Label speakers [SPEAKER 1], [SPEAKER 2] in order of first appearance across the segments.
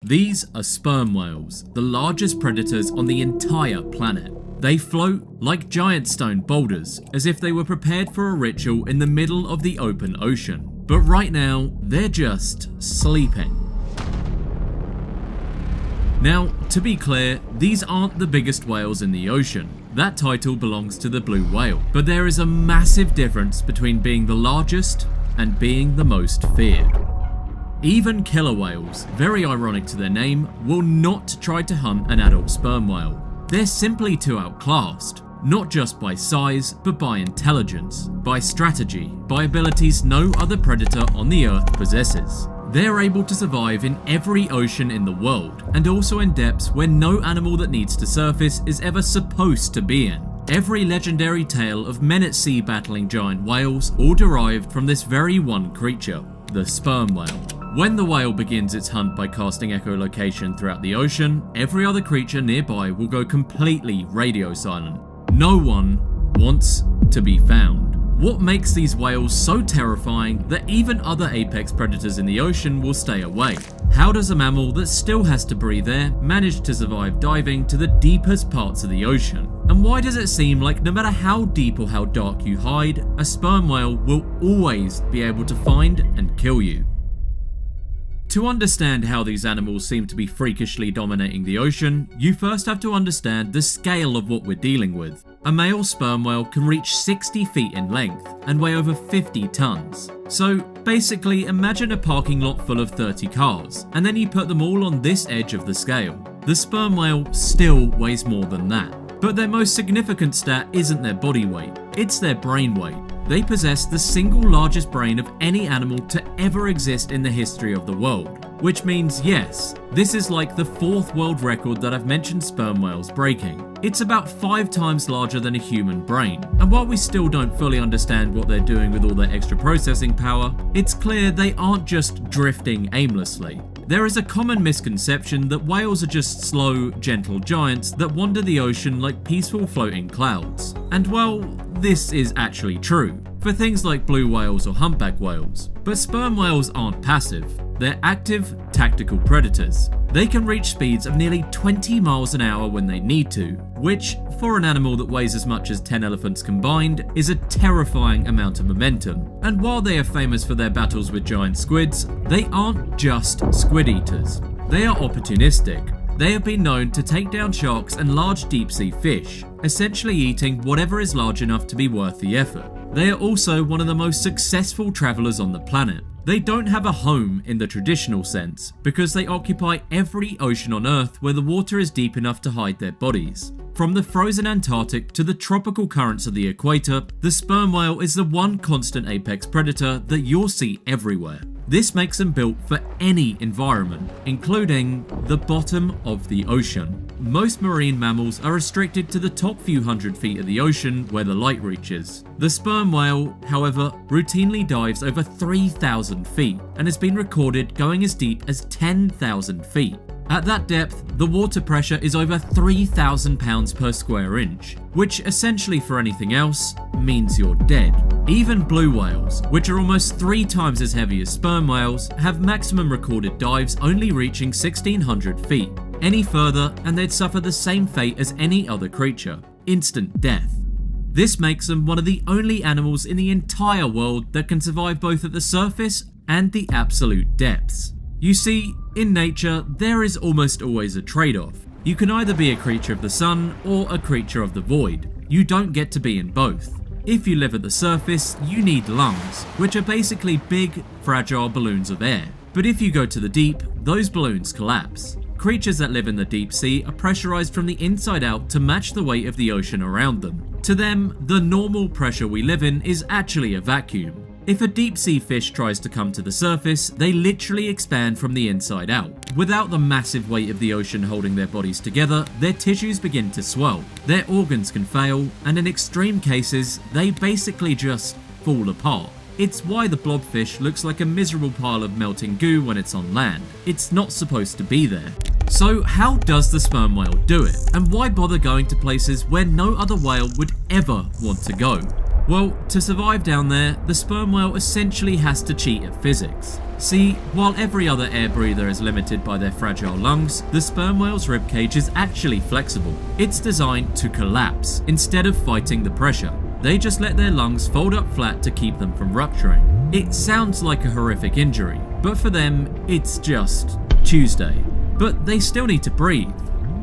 [SPEAKER 1] These are sperm whales, the largest predators on the entire planet. They float like giant stone boulders, as if they were prepared for a ritual in the middle of the open ocean. But right now, they're just sleeping. Now, to be clear, these aren't the biggest whales in the ocean. That title belongs to the blue whale. But there is a massive difference between being the largest and being the most feared. Even killer whales, very ironic to their name, will not try to hunt an adult sperm whale. They're simply too outclassed, not just by size, but by intelligence, by strategy, by abilities no other predator on the earth possesses. They're able to survive in every ocean in the world, and also in depths where no animal that needs to surface is ever supposed to be in. Every legendary tale of men at sea battling giant whales all derived from this very one creature, the sperm whale. When the whale begins its hunt by casting echolocation throughout the ocean, every other creature nearby will go completely radio silent. No one wants to be found. What makes these whales so terrifying that even other apex predators in the ocean will stay away? How does a mammal that still has to breathe air manage to survive diving to the deepest parts of the ocean? And why does it seem like no matter how deep or how dark you hide, a sperm whale will always be able to find and kill you? To understand how these animals seem to be freakishly dominating the ocean, you first have to understand the scale of what we're dealing with. A male sperm whale can reach 60 feet in length and weigh over 50 tons. So basically imagine a parking lot full of 30 cars, and then you put them all on this edge of the scale. The sperm whale still weighs more than that. But their most significant stat isn't their body weight, it's their brain weight. They possess the single largest brain of any animal to ever exist in the history of the world. Which means, yes, this is like the 4th world record that I've mentioned sperm whales breaking. It's about 5 times larger than a human brain. And while we still don't fully understand what they're doing with all their extra processing power, it's clear they aren't just drifting aimlessly. There is a common misconception that whales are just slow, gentle giants that wander the ocean like peaceful floating clouds. And well, this is actually true for things like blue whales or humpback whales. But sperm whales aren't passive. They're active, tactical predators. They can reach speeds of nearly 20 miles an hour when they need to, which, for an animal that weighs as much as 10 elephants combined, is a terrifying amount of momentum. And while they are famous for their battles with giant squids, they aren't just squid eaters. They are opportunistic. They have been known to take down sharks and large deep-sea fish, essentially eating whatever is large enough to be worth the effort. They are also one of the most successful travelers on the planet. They don't have a home in the traditional sense, because they occupy every ocean on Earth where the water is deep enough to hide their bodies. From the frozen Antarctic to the tropical currents of the equator, the sperm whale is the one constant apex predator that you'll see everywhere. This makes them built for any environment, including the bottom of the ocean. Most marine mammals are restricted to the top few hundred feet of the ocean where the light reaches. The sperm whale, however, routinely dives over 3,000 feet and has been recorded going as deep as 10,000 feet. At that depth, the water pressure is over 3,000 pounds per square inch, which essentially for anything else means you're dead. Even blue whales, which are almost 3 times as heavy as sperm whales, have maximum recorded dives only reaching 1,600 feet. Any further and they'd suffer the same fate as any other creature, instant death. This makes them one of the only animals in the entire world that can survive both at the surface and the absolute depths. You see, in nature, there is almost always a trade-off. You can either be a creature of the sun or a creature of the void. You don't get to be in both. If you live at the surface, you need lungs, which are basically big, fragile balloons of air. But if you go to the deep, those balloons collapse. Creatures that live in the deep sea are pressurized from the inside out to match the weight of the ocean around them. To them, the normal pressure we live in is actually a vacuum. If a deep sea fish tries to come to the surface, they literally expand from the inside out. Without the massive weight of the ocean holding their bodies together, their tissues begin to swell, their organs can fail, and in extreme cases, they basically just fall apart. It's why the blobfish looks like a miserable pile of melting goo when it's on land. It's not supposed to be there. So how does the sperm whale do it? And why bother going to places where no other whale would ever want to go? Well, to survive down there, the sperm whale essentially has to cheat at physics. See, while every other air breather is limited by their fragile lungs, the sperm whale's ribcage is actually flexible. It's designed to collapse instead of fighting the pressure. They just let their lungs fold up flat to keep them from rupturing. It sounds like a horrific injury, but for them, it's just Tuesday. But they still need to breathe,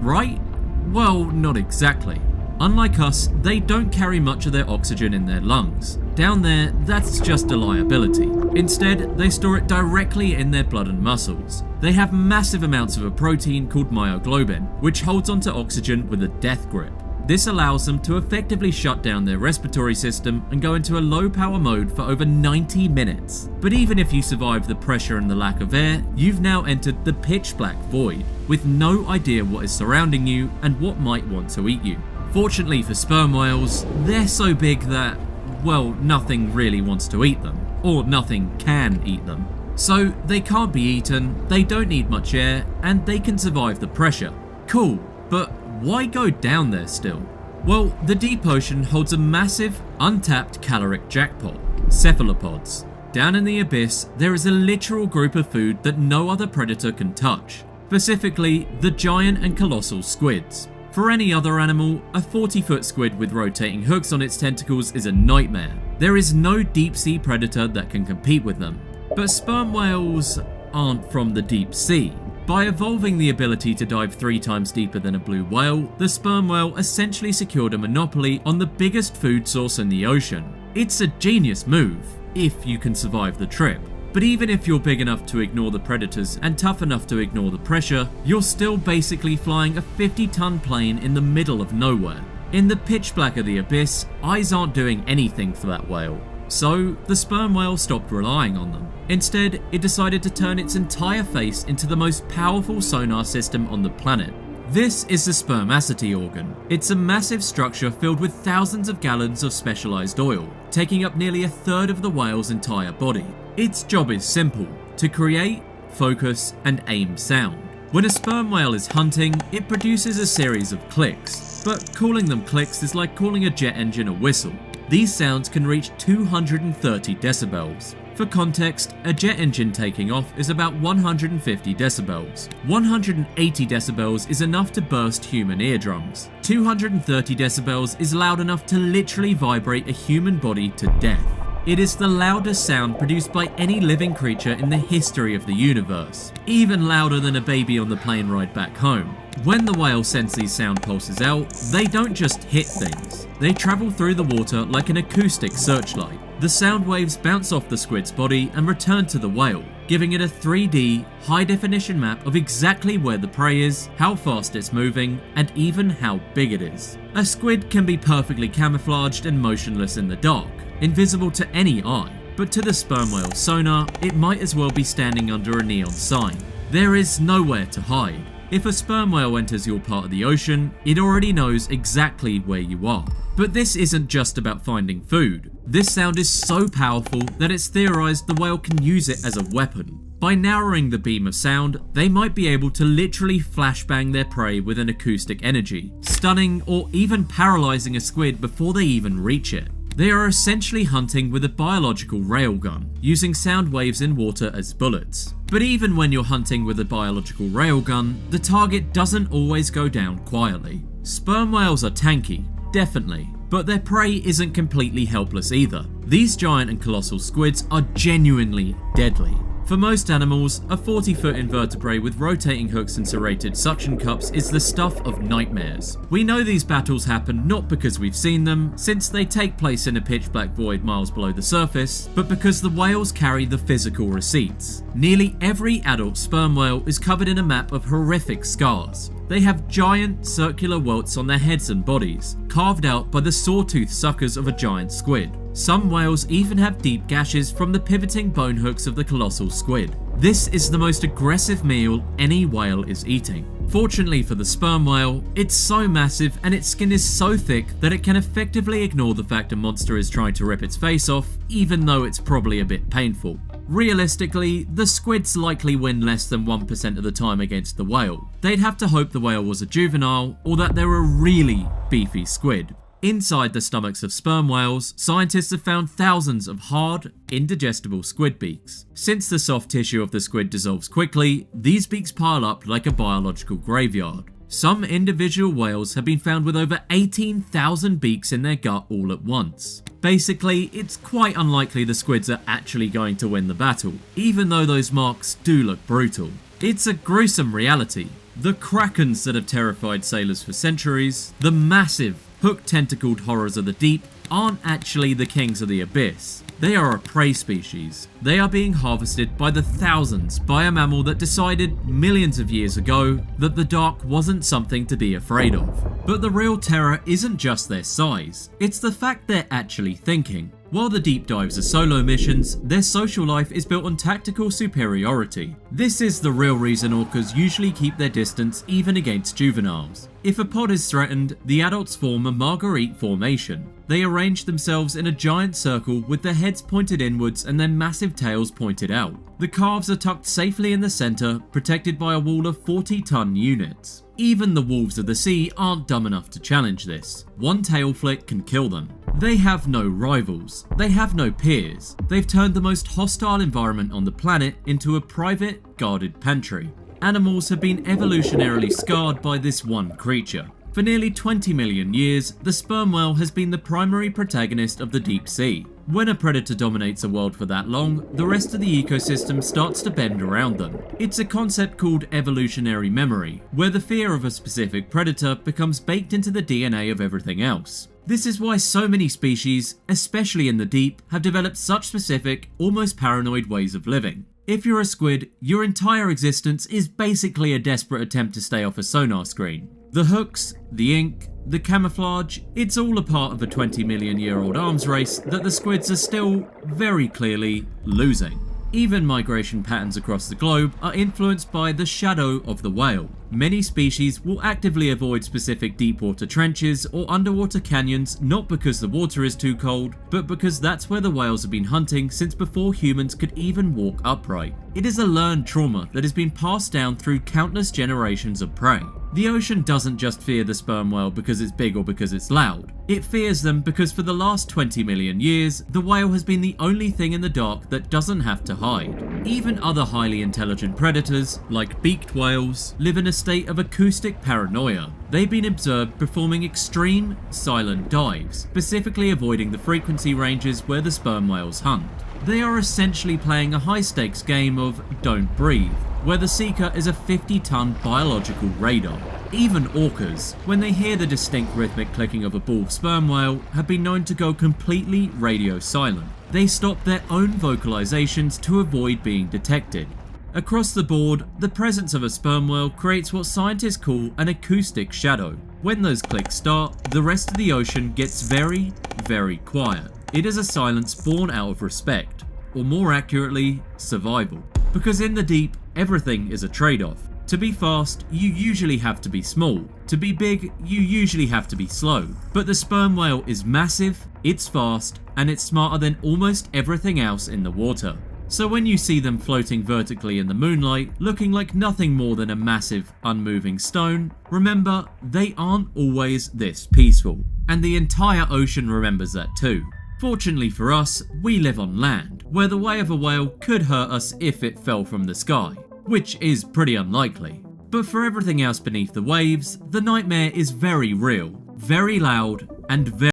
[SPEAKER 1] right? Well, not exactly. Unlike us, they don't carry much of their oxygen in their lungs. Down there, that's just a liability. Instead, they store it directly in their blood and muscles. They have massive amounts of a protein called myoglobin, which holds onto oxygen with a death grip. This allows them to effectively shut down their respiratory system and go into a low power mode for over 90 minutes. But even if you survive the pressure and the lack of air, you've now entered the pitch black void, with no idea what is surrounding you and what might want to eat you. Fortunately for sperm whales, they're so big that, well, nothing really wants to eat them, or nothing can eat them. So they can't be eaten, they don't need much air, and they can survive the pressure. Cool, but why go down there still? Well, the deep ocean holds a massive, untapped caloric jackpot, cephalopods. Down in the abyss, there is a literal group of food that no other predator can touch, specifically the giant and colossal squids. For any other animal, a 40-foot squid with rotating hooks on its tentacles is a nightmare. There is no deep-sea predator that can compete with them. But sperm whales aren't from the deep sea. By evolving the ability to dive 3 times deeper than a blue whale, the sperm whale essentially secured a monopoly on the biggest food source in the ocean. It's a genius move, if you can survive the trip. But even if you're big enough to ignore the predators and tough enough to ignore the pressure, you're still basically flying a 50-ton plane in the middle of nowhere. In the pitch black of the abyss, eyes aren't doing anything for that whale. So, the sperm whale stopped relying on them. Instead, it decided to turn its entire face into the most powerful sonar system on the planet. This is the spermacety organ. It's a massive structure filled with thousands of gallons of specialized oil, taking up nearly a third of the whale's entire body. Its job is simple: to create, focus, and aim sound. When a sperm whale is hunting, it produces a series of clicks, but calling them clicks is like calling a jet engine a whistle. These sounds can reach 230 decibels. For context, a jet engine taking off is about 150 decibels. 180 decibels is enough to burst human eardrums. 230 decibels is loud enough to literally vibrate a human body to death. It is the loudest sound produced by any living creature in the history of the universe, even louder than a baby on the plane ride back home. When the whale sends these sound pulses out, they don't just hit things. They travel through the water like an acoustic searchlight. The sound waves bounce off the squid's body and return to the whale, giving it a 3D, high-definition map of exactly where the prey is, how fast it's moving, and even how big it is. A squid can be perfectly camouflaged and motionless in the dark, invisible to any eye, but to the sperm whale's sonar, it might as well be standing under a neon sign. There is nowhere to hide. If a sperm whale enters your part of the ocean, it already knows exactly where you are. But this isn't just about finding food. This sound is so powerful that it's theorized the whale can use it as a weapon. By narrowing the beam of sound, they might be able to literally flashbang their prey with an acoustic energy, stunning or even paralyzing a squid before they even reach it. They are essentially hunting with a biological railgun, using sound waves in water as bullets. But even when you're hunting with a biological railgun, the target doesn't always go down quietly. Sperm whales are tanky, definitely, but their prey isn't completely helpless either. These giant and colossal squids are genuinely deadly. For most animals, a 40-foot invertebrate with rotating hooks and serrated suction cups is the stuff of nightmares. We know these battles happen not because we've seen them, since they take place in a pitch black void miles below the surface, but because the whales carry the physical receipts. Nearly every adult sperm whale is covered in a map of horrific scars. They have giant circular welts on their heads and bodies, carved out by the sawtooth suckers of a giant squid. Some whales even have deep gashes from the pivoting bone hooks of the colossal squid. This is the most aggressive meal any whale is eating. Fortunately for the sperm whale, it's so massive and its skin is so thick that it can effectively ignore the fact a monster is trying to rip its face off, even though it's probably a bit painful. Realistically, the squids likely win less than 1% of the time against the whale. They'd have to hope the whale was a juvenile, or that they're a really beefy squid. Inside the stomachs of sperm whales, scientists have found thousands of hard, indigestible squid beaks. Since the soft tissue of the squid dissolves quickly, these beaks pile up like a biological graveyard. Some individual whales have been found with over 18,000 beaks in their gut all at once. Basically, it's quite unlikely the squids are actually going to win the battle, even though those marks do look brutal. It's a gruesome reality. The krakens that have terrified sailors for centuries, the massive, hook-tentacled horrors of the deep, aren't actually the kings of the abyss. They are a prey species. They are being harvested by the thousands by a mammal that decided millions of years ago that the dark wasn't something to be afraid of. But the real terror isn't just their size, it's the fact they're actually thinking. While the deep dives are solo missions, their social life is built on tactical superiority. This is the real reason orcas usually keep their distance even against juveniles. If a pod is threatened, the adults form a marguerite formation. They arrange themselves in a giant circle with their heads pointed inwards and their massive tails pointed out. The calves are tucked safely in the center, protected by a wall of 40-ton units. Even the wolves of the sea aren't dumb enough to challenge this. One tail flick can kill them. They have no rivals. They have no peers. They've turned the most hostile environment on the planet into a private, guarded pantry. Animals have been evolutionarily scarred by this one creature. For nearly 20 million years, the sperm whale has been the primary protagonist of the deep sea. When a predator dominates a world for that long, the rest of the ecosystem starts to bend around them. It's a concept called evolutionary memory, where the fear of a specific predator becomes baked into the DNA of everything else. This is why so many species, especially in the deep, have developed such specific, almost paranoid ways of living. If you're a squid, your entire existence is basically a desperate attempt to stay off a sonar screen. The hooks, the ink, the camouflage, it's all a part of a 20-million-year-old arms race that the squids are still, very clearly, losing. Even migration patterns across the globe are influenced by the shadow of the whale. Many species will actively avoid specific deep-water trenches or underwater canyons not because the water is too cold, but because that's where the whales have been hunting since before humans could even walk upright. It is a learned trauma that has been passed down through countless generations of prey. The ocean doesn't just fear the sperm whale because it's big or because it's loud. It fears them because for the last 20 million years, the whale has been the only thing in the dark that doesn't have to hide. Even other highly intelligent predators, like beaked whales, live in a state of acoustic paranoia. They've been observed performing extreme, silent dives, specifically avoiding the frequency ranges where the sperm whales hunt. They are essentially playing a high-stakes game of don't breathe, where the seeker is a 50-ton biological radar. Even orcas, when they hear the distinct rhythmic clicking of a bull sperm whale, have been known to go completely radio silent. They stop their own vocalizations to avoid being detected. Across the board, the presence of a sperm whale creates what scientists call an acoustic shadow. When those clicks start, the rest of the ocean gets very, very quiet. It is a silence born out of respect, or more accurately, survival. Because in the deep, everything is a trade-off. To be fast, you usually have to be small. To be big, you usually have to be slow. But the sperm whale is massive, it's fast, and it's smarter than almost everything else in the water. So when you see them floating vertically in the moonlight, looking like nothing more than a massive, unmoving stone, remember, they aren't always this peaceful. And the entire ocean remembers that too. Fortunately for us, we live on land, where the weight of a whale could hurt us if it fell from the sky, which is pretty unlikely. But for everything else beneath the waves, the nightmare is very real, very loud, and very